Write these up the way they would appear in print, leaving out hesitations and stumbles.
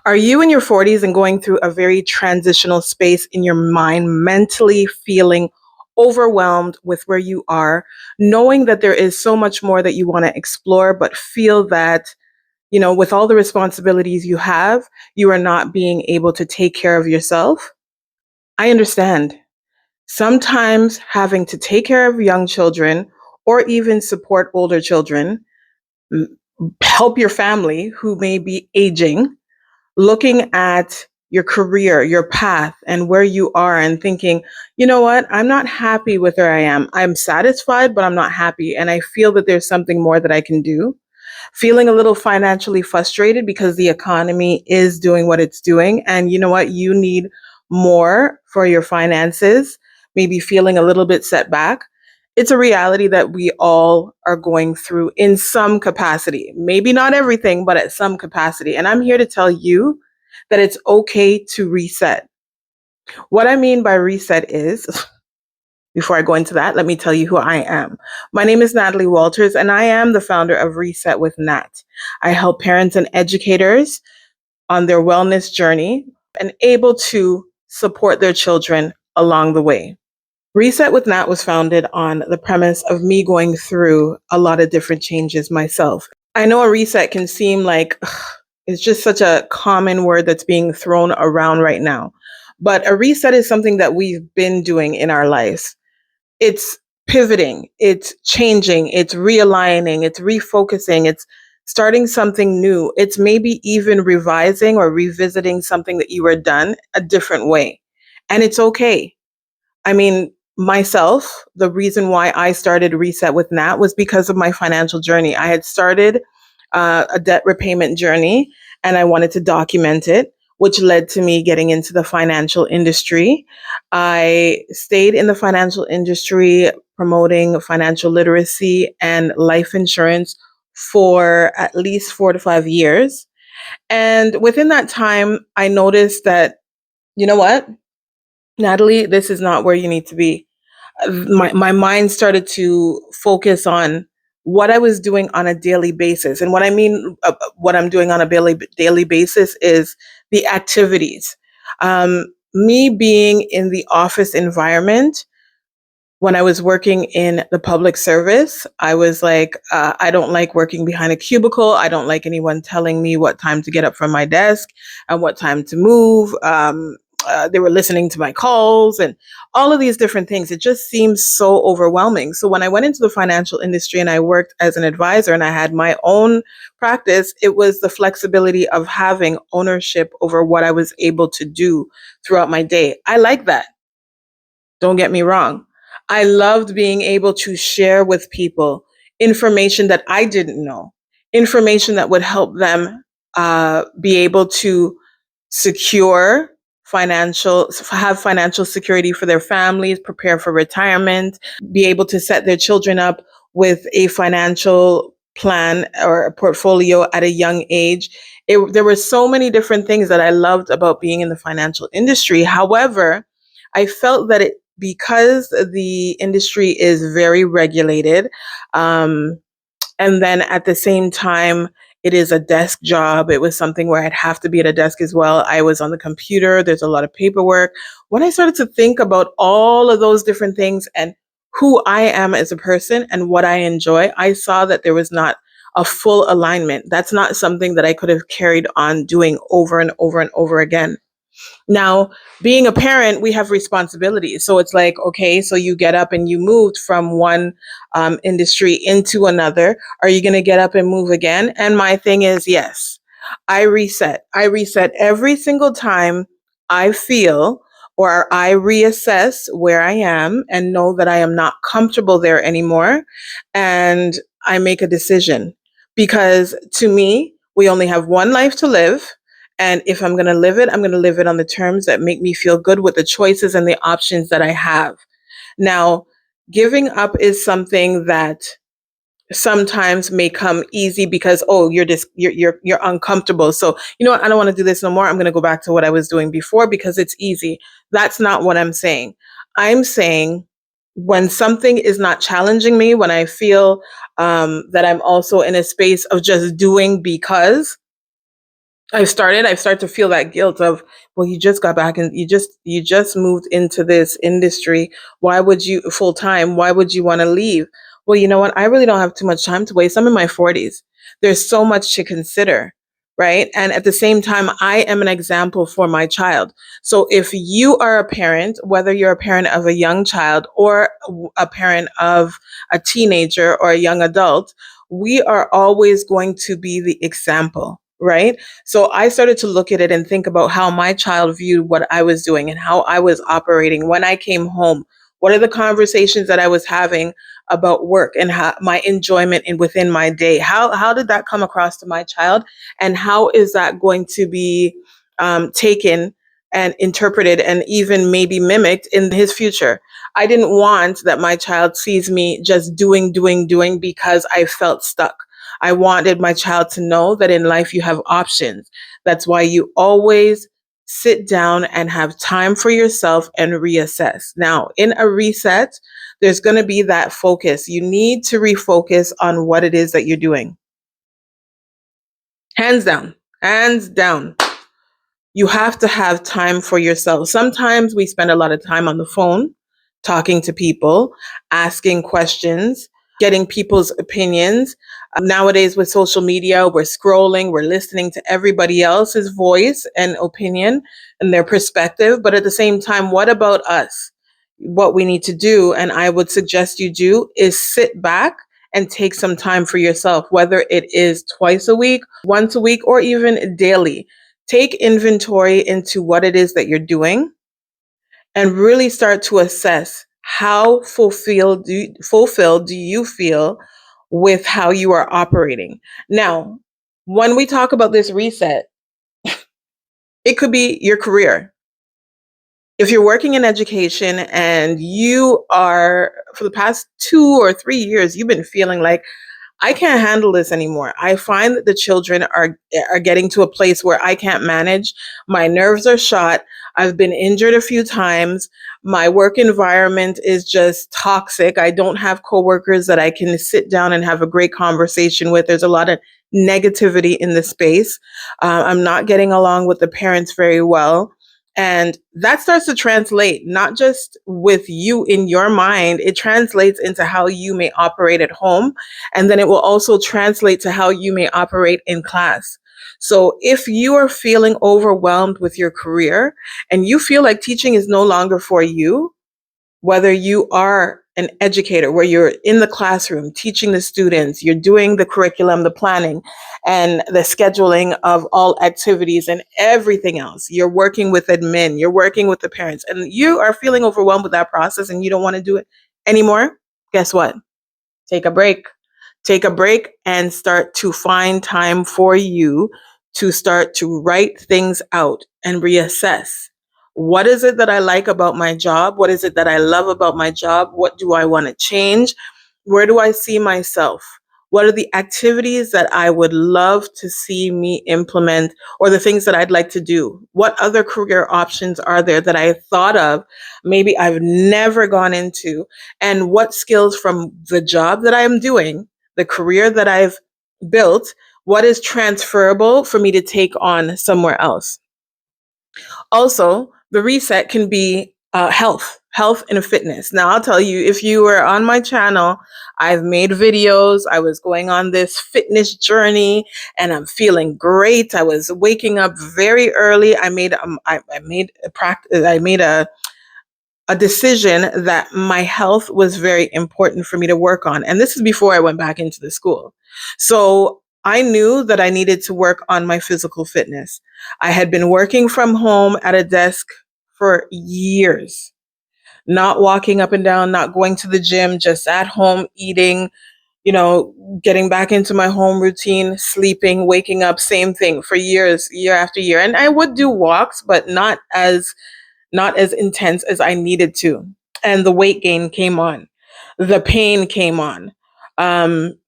Are you in your 40s and going through a very transitional space in your mind, mentally feeling overwhelmed with where you are, knowing that there is so much more that you want to explore, but feel that, with all the responsibilities you have, you are not being able to take care of yourself? I understand. Sometimes having to take care of young children or even support older children, m- help your family who may be aging, looking at your career, your path, and where you are, and thinking, you know what, I'm not happy with where I am. I'm satisfied, but I'm not happy. And I feel that there's something more that I can do. Feeling a little financially frustrated because the economy is doing what it's doing. And you know what, you need more for your finances, maybe feeling a little bit set back. It's a reality that we all are going through in some capacity. Maybe not everything, but at some capacity. And I'm here to tell you that it's okay to reset. What I mean by reset is, before I go into that, let me tell you who I am. My name is Natalie Walters, and I am the founder of Reset with Nat. I help parents and educators on their wellness journey and able to support their children along the way. Reset with Nat was founded on the premise of me going through a lot of different changes myself. I know a reset can seem like it's just such a common word that's being thrown around right now. But a reset is something that we've been doing in our lives. It's pivoting, it's changing, it's realigning, it's refocusing, it's starting something new. It's maybe even revising or revisiting something that you were done a different way. And it's okay. I mean, myself, the reason why I started Reset with Nat was because of my financial journey. I had started a debt repayment journey and I wanted to document it, which led to me getting into the financial industry. I stayed in the financial industry promoting financial literacy and life insurance for at least 4 to 5 years. And within that time, I noticed that, you know what, Natalie, this is not where you need to be. My mind started to focus on what I was doing on a daily basis. And what I mean, what I'm doing on a daily basis is the activities. Me being in the office environment, when I was working in the public service, I was like, I don't like working behind a cubicle. I don't like anyone telling me what time to get up from my desk and what time to move. They were listening to my calls and all of these different things. It just seems so overwhelming. So when I went into the financial industry and I worked as an advisor and I had my own practice, it was the flexibility of having ownership over what I was able to do throughout my day. I like that. Don't get me wrong. I loved being able to share with people information that I didn't know, information that would help them be able to secure have financial security for their families, prepare for retirement, be able to set their children up with a financial plan or a portfolio at a young age. There were so many different things that I loved about being in the financial industry. However, I felt that because the industry is very regulated, um, and then at the same time, it is a desk job. It was something where I'd have to be at a desk as well. I was on the computer. There's a lot of paperwork. When I started to think about all of those different things and who I am as a person and what I enjoy, I saw that there was not a full alignment. That's not something that I could have carried on doing over and over and over again. Now, being a parent, we have responsibilities. So it's like, okay, so you get up and you moved from one industry into another. Are you going to get up and move again? And my thing is, yes, I reset. I reset every single time I feel or I reassess where I am and know that I am not comfortable there anymore. And I make a decision because to me, we only have one life to live. And if I'm going to live it, I'm going to live it on the terms that make me feel good with the choices and the options that I have. Now, giving up is something that sometimes may come easy because you're uncomfortable. So, you know what, I don't want to do this no more. I'm going to go back to what I was doing before because it's easy. That's not what I'm saying. I'm saying when something is not challenging me, when I feel that I'm also in a space of just doing because I've started to feel that guilt of, well, you just got back and you just moved into this industry. Why would you full time? Why would you want to leave? Well, you know what? I really don't have too much time to waste. I'm in my 40s. There's so much to consider, right? And at the same time, I am an example for my child. So if you are a parent, whether you're a parent of a young child or a parent of a teenager or a young adult, we are always going to be the example, right? So I started to look at it and think about how my child viewed what I was doing and how I was operating when I came home. What are the conversations that I was having about work and how my enjoyment in within my day? How did that come across to my child, and how is that going to be taken and interpreted and even maybe mimicked in his future? I didn't want that my child sees me just doing because I felt stuck. I wanted my child to know that in life you have options. That's why you always sit down and have time for yourself and reassess. Now, in a reset, there's going to be that focus. You need to refocus on what it is that you're doing. Hands down, hands down. You have to have time for yourself. Sometimes we spend a lot of time on the phone, talking to people, asking questions, getting people's opinions. Nowadays, with social media, we're scrolling, we're listening to everybody else's voice and opinion and their perspective. But at the same time, what about us? What we need to do, and I would suggest you do, is sit back and take some time for yourself, whether it is twice a week, once a week, or even daily. Take inventory into what it is that you're doing and really start to assess how fulfilled do you feel with how you are operating. Now, when we talk about this reset, it could be your career. If you're working in education and you are, for the past 2 or 3 years, you've been feeling like, I can't handle this anymore. I find that the children are getting to a place where I can't manage. My nerves are shot. I've been injured a few times. My work environment is just toxic. I don't have coworkers that I can sit down and have a great conversation with. There's a lot of negativity in the space. I'm not getting along with the parents very well. And that starts to translate not just with you in your mind, it translates into how you may operate at home. And then it will also translate to how you may operate in class. So if you are feeling overwhelmed with your career and you feel like teaching is no longer for you, whether you are an educator where you're in the classroom teaching the students, you're doing the curriculum, the planning, and the scheduling of all activities and everything else, you're working with admin, you're working with the parents, and you are feeling overwhelmed with that process and you don't want to do it anymore, guess what? Take a break. Take a break and start to find time for you to start to write things out and reassess. What is it that I like about my job? What is it that I love about my job? What do I want to change? Where do I see myself? What are the activities that I would love to see me implement, or the things that I'd like to do? What other career options are there that I thought of, maybe I've never gone into? And what skills from the job that I'm doing, the career that I've built, what is transferable for me to take on somewhere else? Also, the reset can be health and fitness. Now, I'll tell you, if you were on my channel, I've made videos. I was going on this fitness journey, and I'm feeling great. I was waking up very early. I made a practice. I made a decision that my health was very important for me to work on. And this is before I went back into the school. So I knew that I needed to work on my physical fitness. I had been working from home at a desk for years, not walking up and down, not going to the gym, just at home eating, getting back into my home routine, sleeping, waking up, same thing for years, year after year. And I would do walks, but not as intense as I needed to. And the weight gain came on, the pain came on. Um,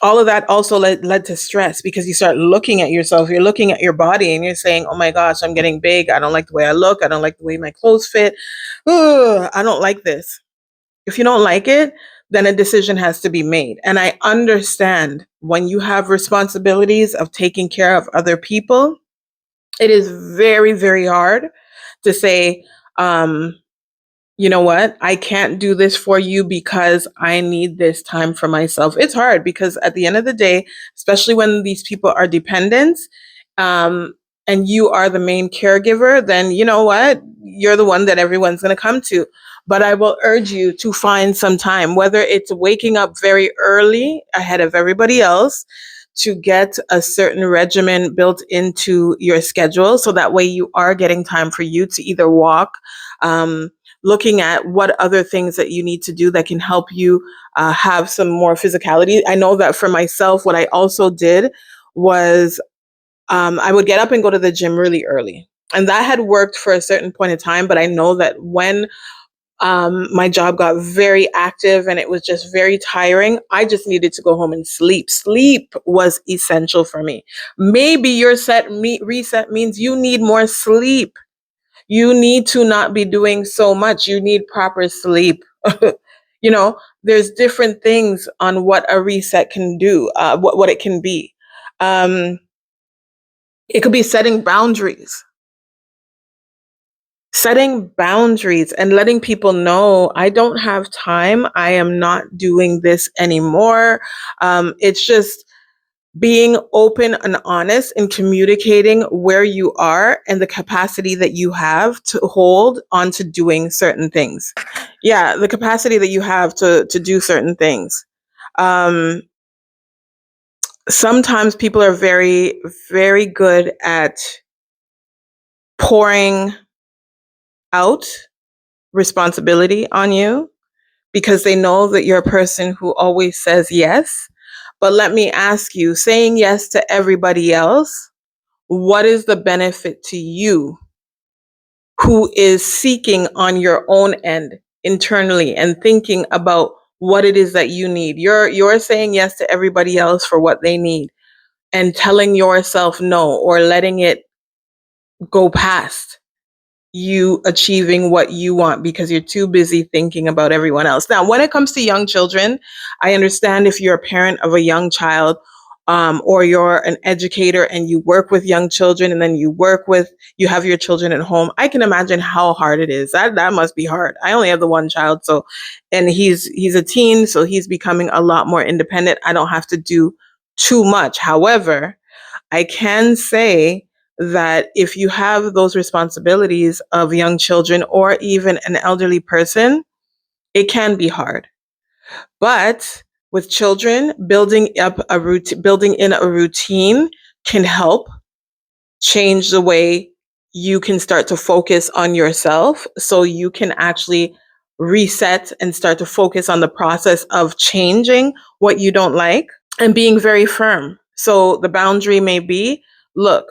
all of that also led to stress, because you start looking at yourself, you're looking at your body, and you're saying, oh my gosh, I'm getting big. I don't like the way I look. I don't like the way my clothes fit. Ugh, I don't like this. If you don't like it, then a decision has to be made. And I understand when you have responsibilities of taking care of other people, it is very, very hard to say, um, you know what, I can't do this for you because I need this time for myself. It's hard because at the end of the day, especially when these people are dependents, um, and you are the main caregiver, then you know what, you're the one that everyone's going to come to. But I will urge you to find some time, whether it's waking up very early ahead of everybody else to get a certain regimen built into your schedule. So that way you are getting time for you to either walk, um, looking at what other things that you need to do that can help you have some more physicality. I know that for myself, what I also did was I would get up and go to the gym really early. And that had worked for a certain point in time. But I know that when my job got very active and it was just very tiring, I just needed to go home and sleep. Sleep was essential for me. Maybe your reset means you need more sleep. You need to not be doing so much. You need proper sleep. You know, there's different things on what a reset can do, what it can be. Um, it could be setting boundaries and letting people know I don't have time. I am not doing this anymore. It's just being open and honest and communicating where you are and the capacity that you have to hold on to doing certain things. Yeah, the capacity that you have to do certain things. Um, Sometimes people are very, very good at pouring out responsibility on you because they know that you're a person who always says yes. But let me ask you, saying yes to everybody else, what is the benefit to you who is seeking on your own end internally and thinking about what it is that you need? You're saying yes to everybody else for what they need and telling yourself no or letting it go past you achieving what you want because you're too busy thinking about everyone else. Now, when it comes to young children, I understand if you're a parent of a young child, or you're an educator and you work with young children and then you have your children at home. I can imagine how hard it is. That must be hard. I only have the one child, so, and he's a teen, so he's becoming a lot more independent. I don't have to do too much. However, I can say that if you have those responsibilities of young children or even an elderly person, it can be hard. But with children, building in a routine can help change the way you can start to focus on yourself so you can actually reset and start to focus on the process of changing what you don't like and being very firm. So the boundary may be, look,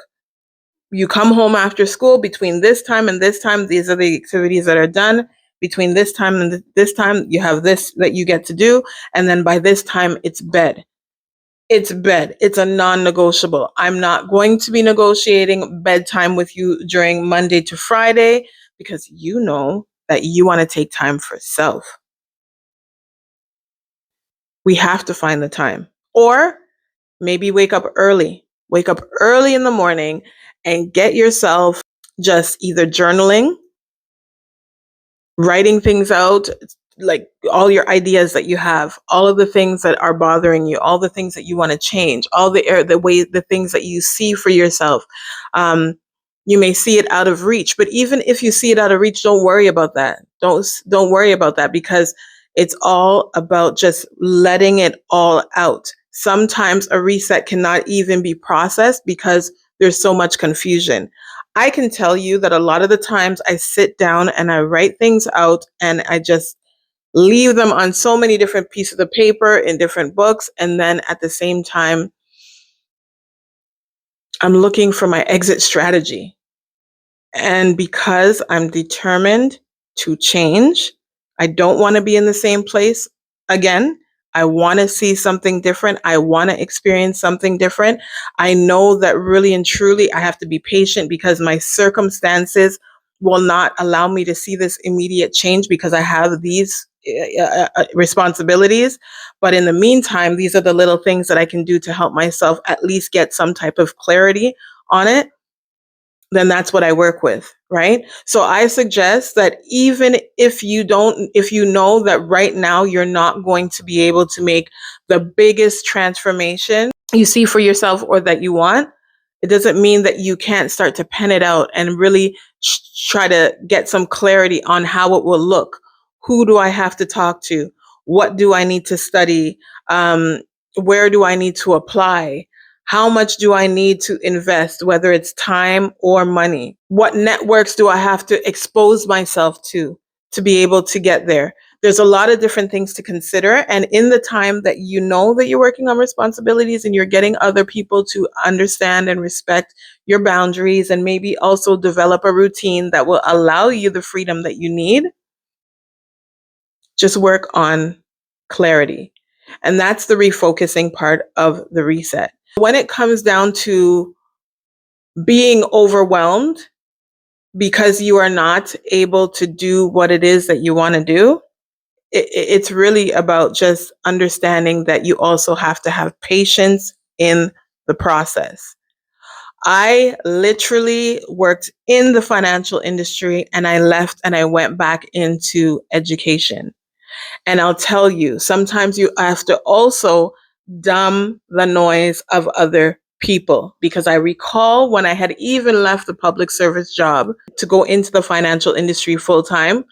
you come home after school between this time and this time. These are the activities that are done. Between this time and this time, you have this that you get to do. And then by this time, it's bed. It's bed. It's a non negotiable. I'm not going to be negotiating bedtime with you during Monday to Friday because you know that you want to take time for self. We have to find the time. Or maybe wake up early in the morning and get yourself just either journaling, writing things out, like all your ideas that you have, all of the things that are bothering you, all the things that you want to change, all the things that you see for yourself. Um, you may see it out of reach, but even if you see it out of reach, don't worry about that. Don't worry about that because it's all about just letting it all out. Sometimes a reset cannot even be processed because there's so much confusion. I can tell you that a lot of the times I sit down and I write things out and I just leave them on so many different pieces of paper in different books. And then at the same time, I'm looking for my exit strategy. And because I'm determined to change, I don't want to be in the same place again. I want to see something different. I want to experience something different. I know that really and truly I have to be patient because my circumstances will not allow me to see this immediate change because I have these responsibilities. But in the meantime, these are the little things that I can do to help myself at least get some type of clarity on it. Then that's what I work with, right? So I suggest that even if if you know that right now you're not going to be able to make the biggest transformation you see for yourself or that you want, it doesn't mean that you can't start to pen it out and really try to get some clarity on how it will look. Who do I have to talk to? What do I need to study? Um, where do I need to apply? How much do I need to invest, whether it's time or money? What networks do I have to expose myself to be able to get there? There's a lot of different things to consider. And in the time that you know that you're working on responsibilities and you're getting other people to understand and respect your boundaries and maybe also develop a routine that will allow you the freedom that you need, just work on clarity. And that's the refocusing part of the reset. When it comes down to being overwhelmed because you are not able to do what it is that you want to do, it's really about just understanding that you also have to have patience in the process. I literally worked in the financial industry and I left and I went back into education. And I'll tell you, sometimes you have to also dumb the noise of other people. Because I recall when I had even left the public service job to go into the financial industry full time,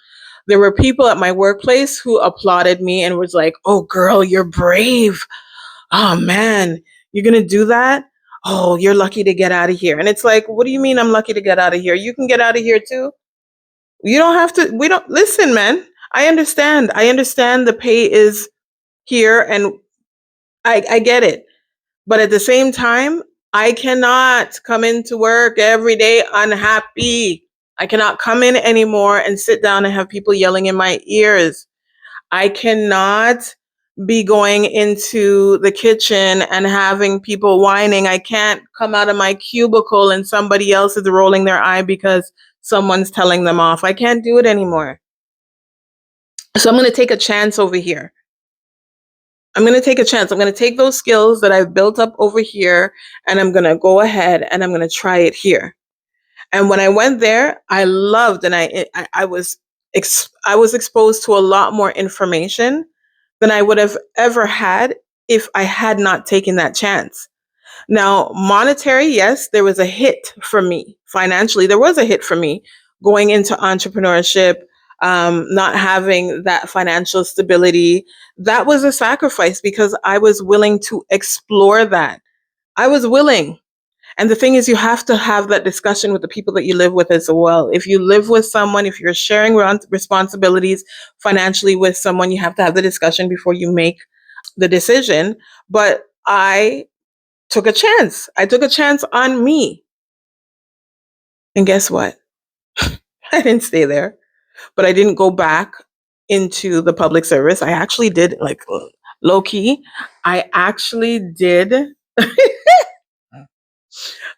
there were people at my workplace who applauded me and was like, "Oh, girl, you're brave. Oh, man, you're going to do that? Oh, you're lucky to get out of here." And it's like, what do you mean I'm lucky to get out of here? You can get out of here too. You don't have to, we don't, listen, man. I understand. I understand the pay is here and I get it. But at the same time, I cannot come into work every day unhappy. I cannot come in anymore and sit down and have people yelling in my ears. I cannot be going into the kitchen and having people whining. I can't come out of my cubicle and somebody else is rolling their eye because someone's telling them off. I can't do it anymore. So I'm going to take a chance over here. I'm going to take a chance. I'm going to take those skills that I've built up over here and I'm going to go ahead and I'm going to try it here. And when I went there, I loved and I was I was exposed to a lot more information than I would have ever had if I had not taken that chance. Now, monetary, yes, there was a hit for me financially. There was a hit for me going into entrepreneurship, not having that financial stability. That was a sacrifice because I was willing to explore that. I was willing. And the thing is, you have to have that discussion with the people that you live with as well. If you live with someone, if you're sharing responsibilities financially with someone, you have to have the discussion before you make the decision. But I took a chance. I took a chance on me. And guess what? I didn't stay there, but I didn't go back into the public service. I actually did, like, low key. I actually did.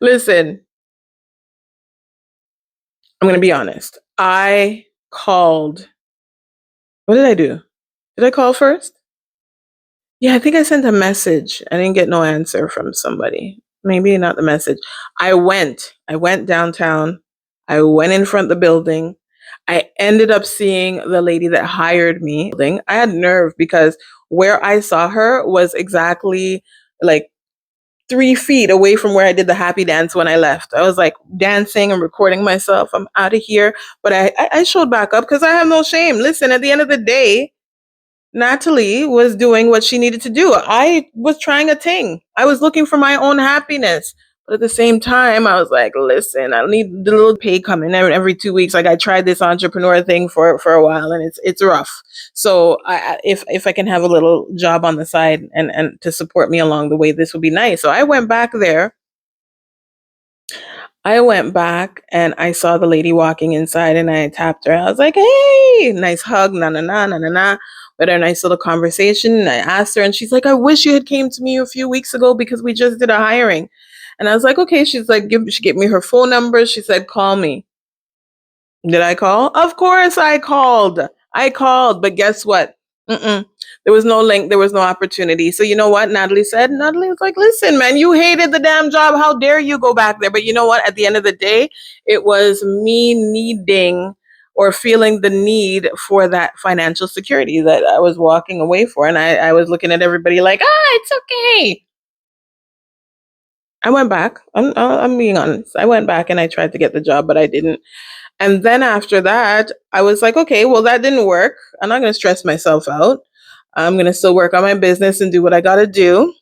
Listen, I'm going to be honest. I called. What did I do? Did I call first? Yeah, I think I sent a message. I didn't get no answer from somebody. Maybe not the message. I went. I went downtown. I went in front of the building. I ended up seeing the lady that hired me. I had nerve because where I saw her was exactly like 3 feet away from where I did the happy dance when I left. I was like dancing and recording myself. I'm out of here. But I showed back up because I have no shame. Listen, at the end of the day, Natalie was doing what she needed to do. I was trying a thing. I was looking for my own happiness. But at the same time, I was like, listen, I need the little pay coming every 2 weeks. Like I tried this entrepreneur thing for a while and it's rough. So if I can have a little job on the side and to support me along the way, this would be nice. So I went back there. I went back and I saw the lady walking inside and I tapped her. I was like, hey, nice hug, na na na na na na. We had a nice little conversation. And I asked her and she's like, I wish you had came to me a few weeks ago because we just did a hiring. And I was like, okay. She's like, she gave me her phone number. She said, call me. Did I call? Of course I called. I called, but guess what? Mm-mm. There was no link. There was no opportunity. So you know what Natalie said? Natalie was like, listen, man, you hated the damn job. How dare you go back there? But you know what? At the end of the day, it was me needing or feeling the need for that financial security that I was walking away for. And I was looking at everybody like, it's okay. I went back. I'm being honest. I went back and I tried to get the job, but I didn't. And then after that, I was like, okay, well, that didn't work. I'm not going to stress myself out. I'm going to still work on my business and do what I got to do.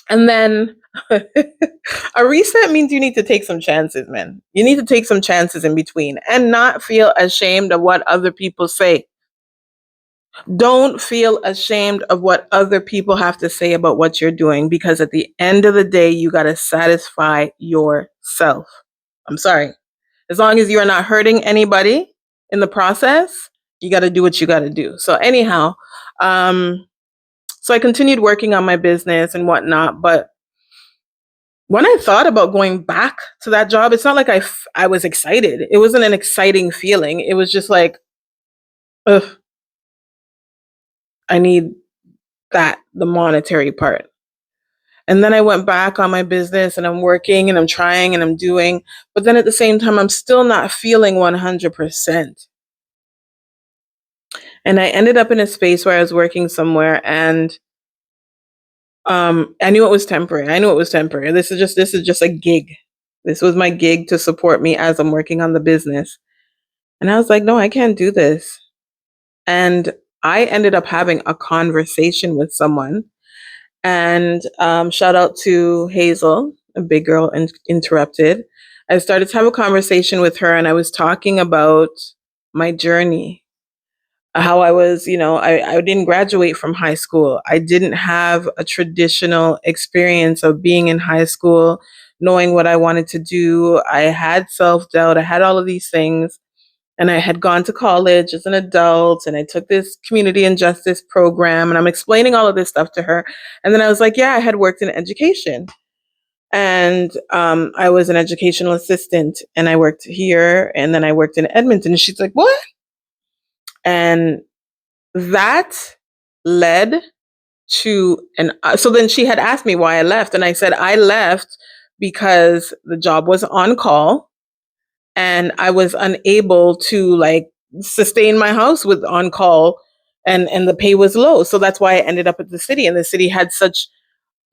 And then a reset means you need to take some chances, man. You need to take some chances in between and not feel ashamed of what other people say. Don't feel ashamed of what other people have to say about what you're doing, because at the end of the day, you got to satisfy yourself. I'm sorry. As long as you are not hurting anybody in the process, you got to do what you got to do. So anyhow, so I continued working on my business and whatnot. But when I thought about going back to that job, it's not like I was excited. It wasn't an exciting feeling. It was just like, ugh, I need the monetary part. And then I went back on my business and I'm working and I'm trying and I'm doing, but then at the same time, I'm still not feeling 100%. And I ended up in a space where I was working somewhere, and I knew it was temporary. I knew it was temporary. This is just a gig. This was my gig to support me as I'm working on the business. And I was like, no, I can't do this. And I ended up having a conversation with someone. And shout out to Hazel, a big girl interrupted. I started to have a conversation with her, and I was talking about my journey, how I was, I didn't graduate from high school. I didn't have a traditional experience of being in high school, knowing what I wanted to do. I had self doubt. I had all of these things. And I had gone to college as an adult, and I took this community and justice program, and I'm explaining all of this stuff to her. And then I was like, yeah, I had worked in education. And I was an educational assistant, and I worked here, and then I worked in Edmonton. And she's like, what? And that led to so then she had asked me why I left, and I said I left because the job was on call and I was unable to like sustain my house with on call, and the pay was low, so that's why I ended up at the city. And the city had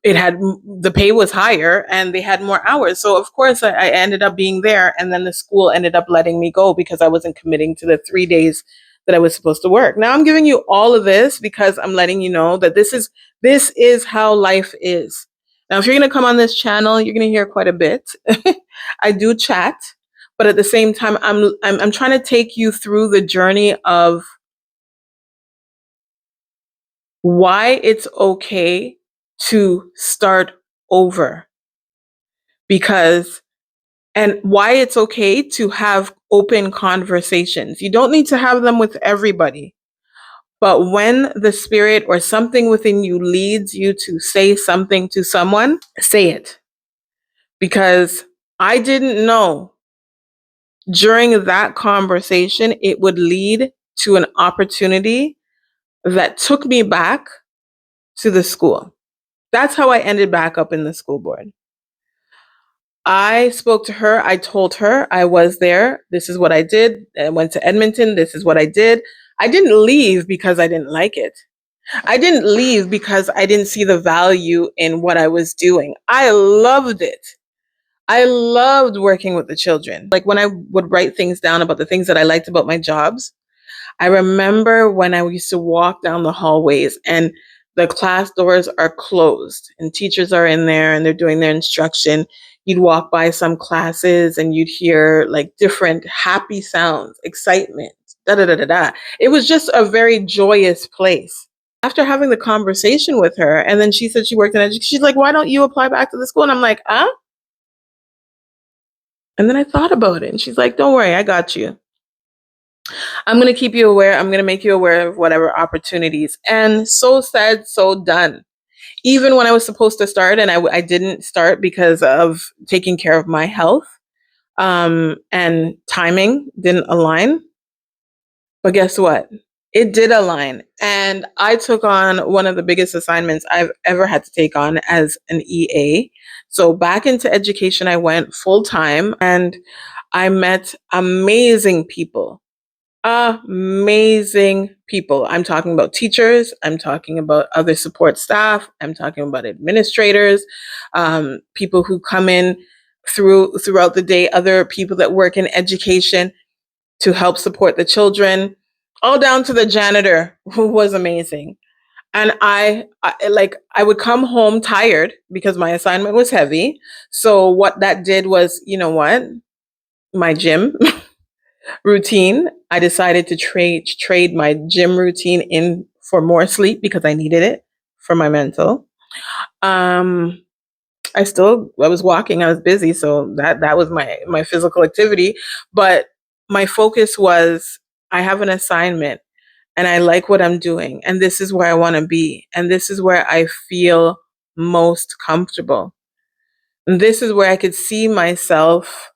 the pay was higher and they had more hours. So of course I ended up being there. And then the school ended up letting me go because I wasn't committing to the 3 days that I was supposed to work. Now I'm giving you all of this because I'm letting you know that this is how life is. Now, if you're going to come on this channel, you're going to hear quite a bit. I do chat, but at the same time, I'm trying to take you through the journey of why it's okay to start over, because and why it's okay to have open conversations. You don't need to have them with everybody, but when the spirit or something within you leads you to say something to someone, say it. Because I didn't know during that conversation it would lead to an opportunity that took me back to the school. That's how I ended back up in the school board. I spoke to her. I told her I was there. This is what I did. I went to Edmonton. This is what I did. I didn't leave because I didn't like it. I didn't leave because I didn't see the value in what I was doing. I loved it. I loved working with the children. Like when I would write things down about the things that I liked about my jobs, I remember when I used to walk down the hallways and the class doors are closed and teachers are in there and they're doing their instruction. You'd walk by some classes and you'd hear like different happy sounds, excitement, da da da da da. It was just a very joyous place. After having the conversation with her, and then she said she worked in education, she's like, why don't you apply back to the school? And I'm like, huh? And then I thought about it and she's like, don't worry, I got you. I'm going to keep you aware. I'm going to make you aware of whatever opportunities. And so said, so done. Even when I was supposed to start and I didn't start because of taking care of my health, and timing didn't align. But guess what? It did align. And I took on one of the biggest assignments I've ever had to take on as an EA. So back into education, I went full time and I met amazing people. Amazing people. I'm talking about teachers. I'm talking about other support staff. I'm talking about administrators, people who come in throughout the day, other people that work in education to help support the children, all down to the janitor who was amazing. And I would come home tired because my assignment was heavy. So what that did was, you know what? My gym routine, I decided to trade my gym routine in for more sleep because I needed it for my mental. Um I was walking, I was busy, so that was my physical activity, but my focus was I have an assignment and I like what I'm doing and this is where I want to be and this is where I feel most comfortable. And this is where I could see myself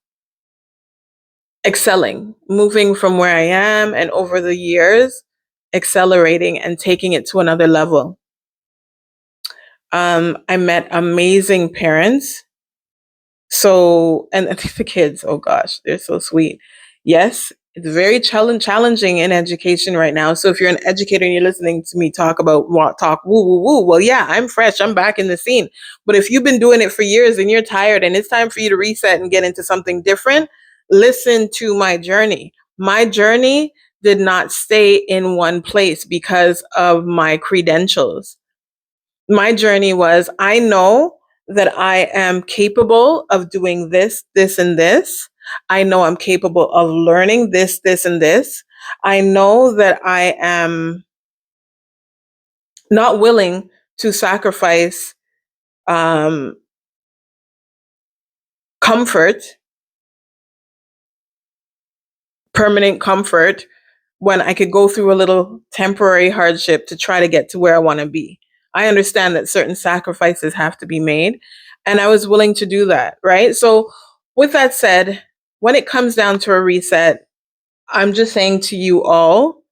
excelling, moving from where I am and over the years accelerating and taking it to another level. I met amazing parents. So, and the kids, oh gosh, they're so sweet. Yes, it's very challenging in education right now. So if you're an educator and you're listening to me talk about talk woo woo woo, well, yeah, I'm fresh. I'm back in the scene. But if you've been doing it for years and you're tired and it's time for you to reset and get into something different, listen to my journey. My journey did not stay in one place because of my credentials. My journey was I know that I am capable of doing this, this, and this. I know I'm capable of learning this, this, and this. I know that I am not willing to sacrifice um, comfort, permanent comfort, when I could go through a little temporary hardship to try to get to where I want to be. I understand that certain sacrifices have to be made, and I was willing to do that, right? So, with that said, when it comes down to a reset, I'm just saying to you all,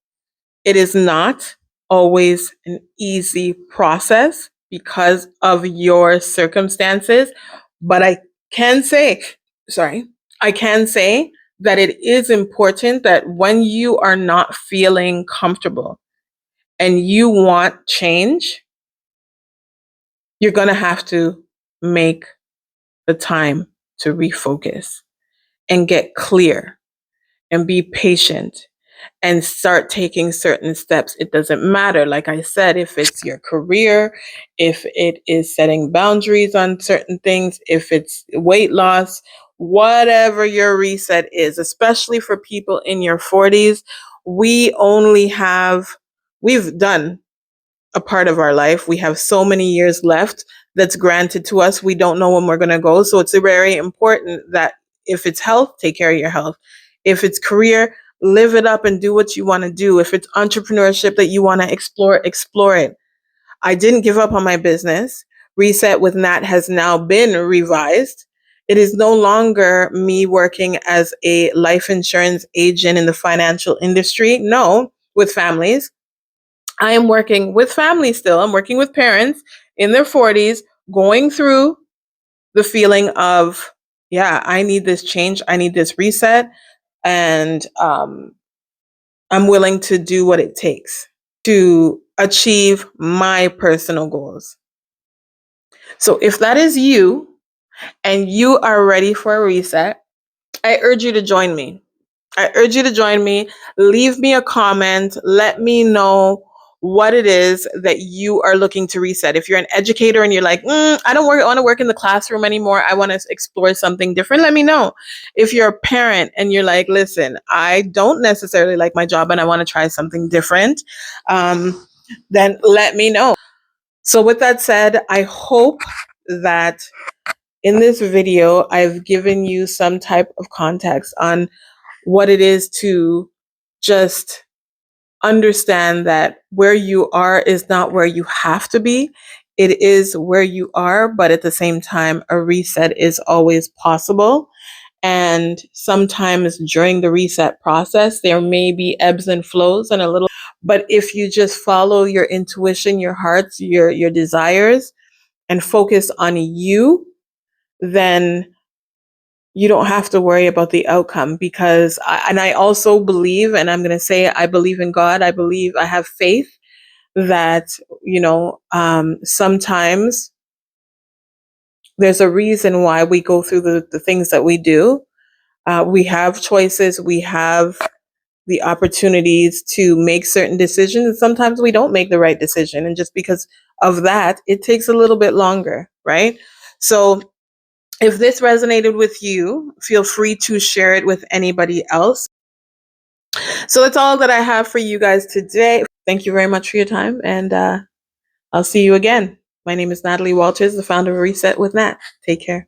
it is not always an easy process because of your circumstances, but can say, sorry, I can say that it is important that when you are not feeling comfortable and you want change, you're going to have to make the time to refocus and get clear and be patient and start taking certain steps. It doesn't matter, like I said, if it's your career, if it is setting boundaries on certain things, if it's weight loss, whatever your reset is, especially for people in your 40s, we only have, we've done a part of our life. We have so many years left that's granted to us. We don't know when we're going to go. So it's very important that if it's health, take care of your health. If it's career, live it up and do what you want to do. If it's entrepreneurship that you want to explore, explore it. I didn't give up on my business. Reset with Nat has now been revised. It is no longer me working as a life insurance agent in the financial industry. No, with families. I am working with families still. I'm working with parents in their 40s going through the feeling of, yeah, I need this change. I need this reset. And I'm willing to do what it takes to achieve my personal goals. So if that is you and you are ready for a reset, I urge you to join me. I urge you to join me. Leave me a comment. Let me know what it is that you are looking to reset. If you're an educator and you're like, I don't want to work in the classroom anymore. I want to explore something different. Let me know. If you're a parent and you're like, listen, I don't necessarily like my job and I want to try something different, then let me know. So with that said, I hope that in this video, I've given you some type of context on what it is to just understand that where you are is not where you have to be. It is where you are, but at the same time, a reset is always possible. And sometimes during the reset process, there may be ebbs and flows and a little, But if you just follow your intuition, your hearts, your desires, and focus on you, then you don't have to worry about the outcome. Because I also believe, and I'm going to say, I believe in God. I have faith that, sometimes there's a reason why we go through the things that we do. We have choices. We have the opportunities to make certain decisions. And sometimes we don't make the right decision. And just because of that, it takes a little bit longer, right? So if this resonated with you, feel free to share it with anybody else. So that's all that I have for you guys today. Thank you very much for your time, and I'll see you again. My name is Natalie Walters, the founder of Reset with Nat. Take care.